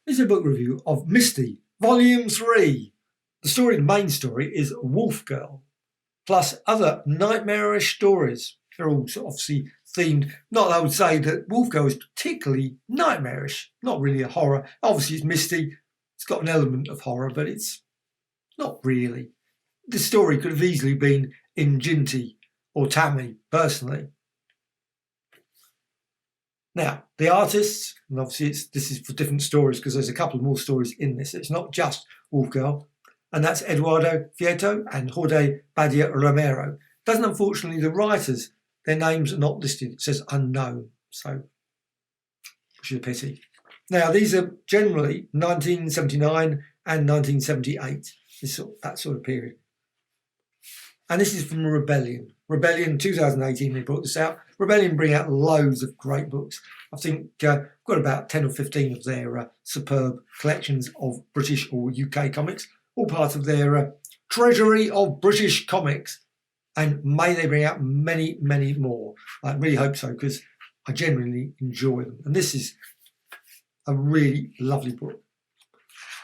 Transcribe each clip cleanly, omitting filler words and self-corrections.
This is a book review of Misty, Volume 3. The main story is Wolf Girl, plus other nightmarish stories. They're all obviously themed. Not that I would say that Wolf Girl is particularly nightmarish, not really a horror. Obviously it's Misty, it's got an element of horror, but it's not really. This story could have easily been in Jinty or Tammy, personally. Now, the artists, and obviously this is for different stories because there's a couple more stories in this. It's not just Wolf Girl, and that's Eduardo Fieto and Jorge Badia Romero. Doesn't, unfortunately, the writers, their names are not listed. It says unknown, so which is a pity. Now, these are generally 1979 and 1978, that sort of period. And this is from Rebellion. Rebellion 2018, they brought this out. Rebellion bring out loads of great books. I think got about 10 or 15 of their superb collections of British or UK comics, all part of their Treasury of British Comics. And may they bring out many, many more. I really hope so, because I genuinely enjoy them. And this is a really lovely book.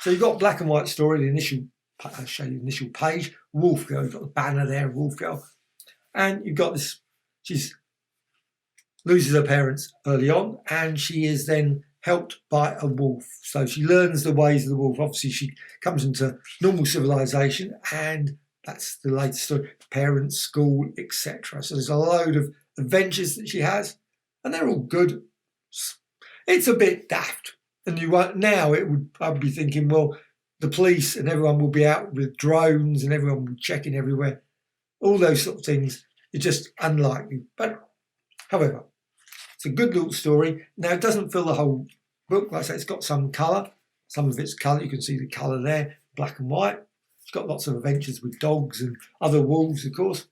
So you've got black and white story, the initial, I'll show you the initial page, Wolf Girl, you've got the banner there, Wolf Girl. And you've got this, she loses her parents early on, and she is then helped by a wolf. So she learns the ways of the wolf. Obviously, she comes into normal civilization, and that's the latest story, parents, school, etc. So there's a load of adventures that she has, and they're all good. It's a bit daft. And I'd be thinking, well, the police and everyone will be out with drones and everyone will be checking everywhere. All those sort of things are just unlikely. But, however, it's a good little story. Now, it doesn't fill the whole book. Like I say, it's got some colour. Some of it's colour. You can see the colour there, black and white. It's got lots of adventures with dogs and other wolves, of course.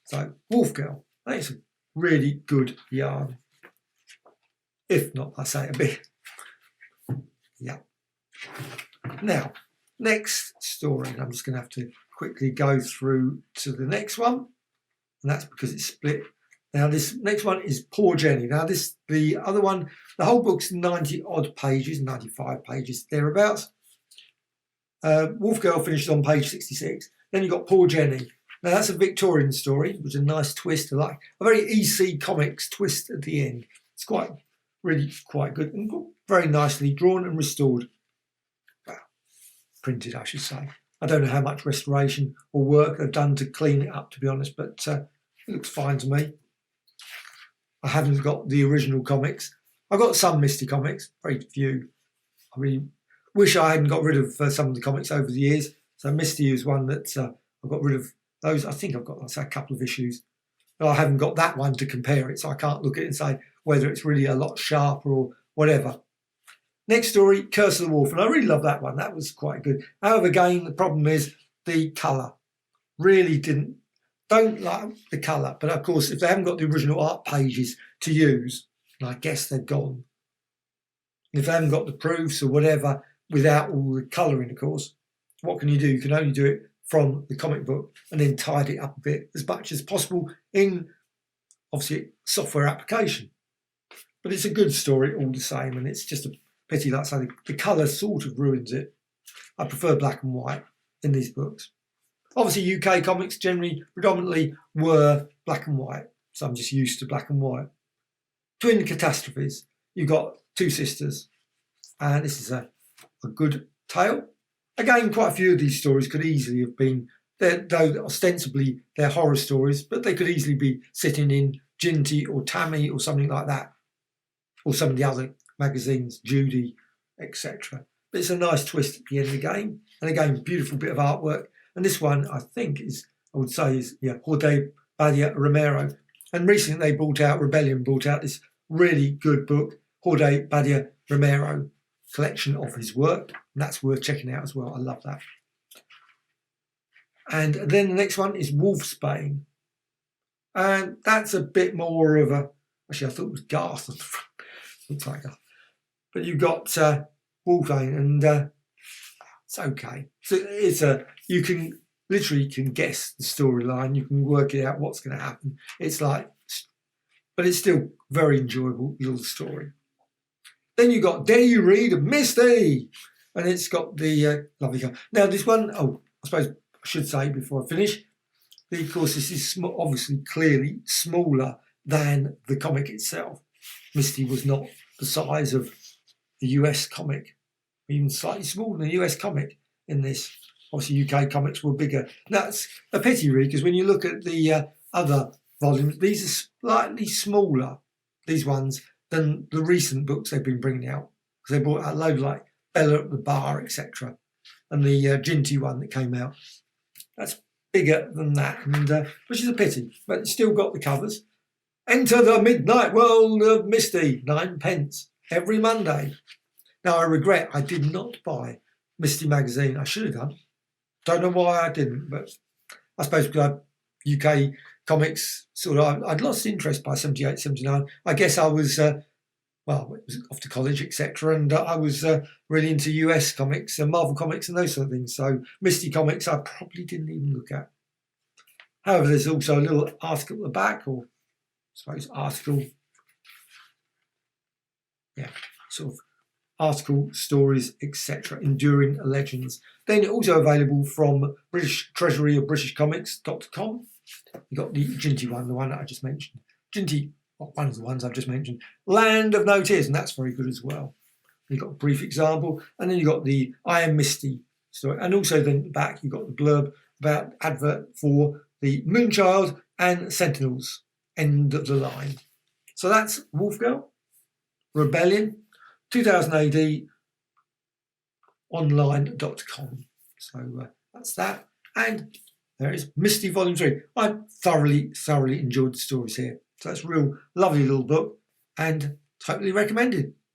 So, Wolf Girl. That's a really good yarn. If not, I say a bit. Yeah. Now, next story. I'm just going to have to quickly go through to the next one, and that's because it's split. Now this next one is Poor Jenny. Now the other one, the whole book's 90 odd pages, 95 pages thereabouts. Wolf Girl finishes on page 66. Then you've got Poor Jenny. Now that's a Victorian story, which is a nice twist, like a very EC Comics twist at the end. It's really quite good and very nicely drawn and restored. Well, printed, I should say. I don't know how much restoration or work they've done to clean it up, to be honest, but it looks fine to me. I haven't got the original comics. I've got some Misty comics, very few. I really wish I hadn't got rid of some of the comics over the years. So Misty is one that I've got rid of those. I think I've got, let's say, a couple of issues. But I haven't got that one to compare it, so I can't look at it and say whether it's really a lot sharper or whatever. Next story, Curse of the Wolf, and I really love that one. That was quite good. However, again, the problem is the colour. Really don't like the colour. But of course, if they haven't got the original art pages to use, I guess they're gone. If they haven't got the proofs or whatever, without all the colouring, of course, what can you do? You can only do it from the comic book and then tidy it up a bit as much as possible in, obviously, software application. But it's a good story all the same, and it's just a pity, like I say, the colour sort of ruins it. I prefer black and white in these books. Obviously, UK comics generally, predominantly, were black and white, so I'm just used to black and white. Twin Catastrophes. You've got two sisters, and this is a good tale. Again, quite a few of these stories could easily have been, though ostensibly they're horror stories, but they could easily be sitting in Jinty or Tammy or something like that, or some of the other magazines, Judy, etc. But it's a nice twist at the end of the game. And again, beautiful bit of artwork. And this one, I think, Jorge Badia Romero. And recently Rebellion brought out this really good book, Jorge Badia Romero, collection of his work. And that's worth checking out as well. I love that. And then the next one is Wolfsbane. And that's a bit more of a, actually I thought it was Garth on the front. Looks like Garth. But you've got Wolfsbane, and it's okay. So you can literally guess the storyline. You can work it out what's going to happen. It's like, but it's still very enjoyable little story. Then you got Dare You Read Misty? And it's got the lovely cover. Now this one, I suppose I should say before I finish, of course this is obviously clearly smaller than the comic itself. Misty was not the size of the US comic, even slightly smaller than the US comic in this. Obviously UK comics were bigger. That's a pity really, because when you look at the other volumes, these are slightly smaller, these ones, than the recent books they've been bringing out. Because they brought out a load like Bella at the Bar, etc. And the Ginty one that came out. That's bigger than that, and which is a pity, but it's still got the covers. Enter the Midnight World of Misty, 9p, every Monday. Now I regret I did not buy Misty magazine. I should have done. Don't know why I didn't, but I suppose because UK comics, sort of, I'd lost interest by 78, 79. I guess I was, well, it was off to college, etc. And I was really into US comics and Marvel comics and those sort of things. So Misty comics I probably didn't even look at. However, there's also a little article at the back, or I suppose article, yeah, sort of article, stories, etc. Enduring Legends. Then also available from Treasury of British Comics.com. You got the Ginty one, the one that I just mentioned. Ginty, well, one of the ones I've just mentioned. Land of No Tears, and that's very good as well. You've got a brief example, and then you've got the I Am Misty story, and also then at the back you've got the blurb about advert for the Moonchild and Sentinels, end of the line. So that's Wolf Girl, Rebellion, 2000 AD, online.com. So that's that. And there is Misty Volume 3. I thoroughly enjoyed the stories here. So that's a real lovely little book and totally recommended.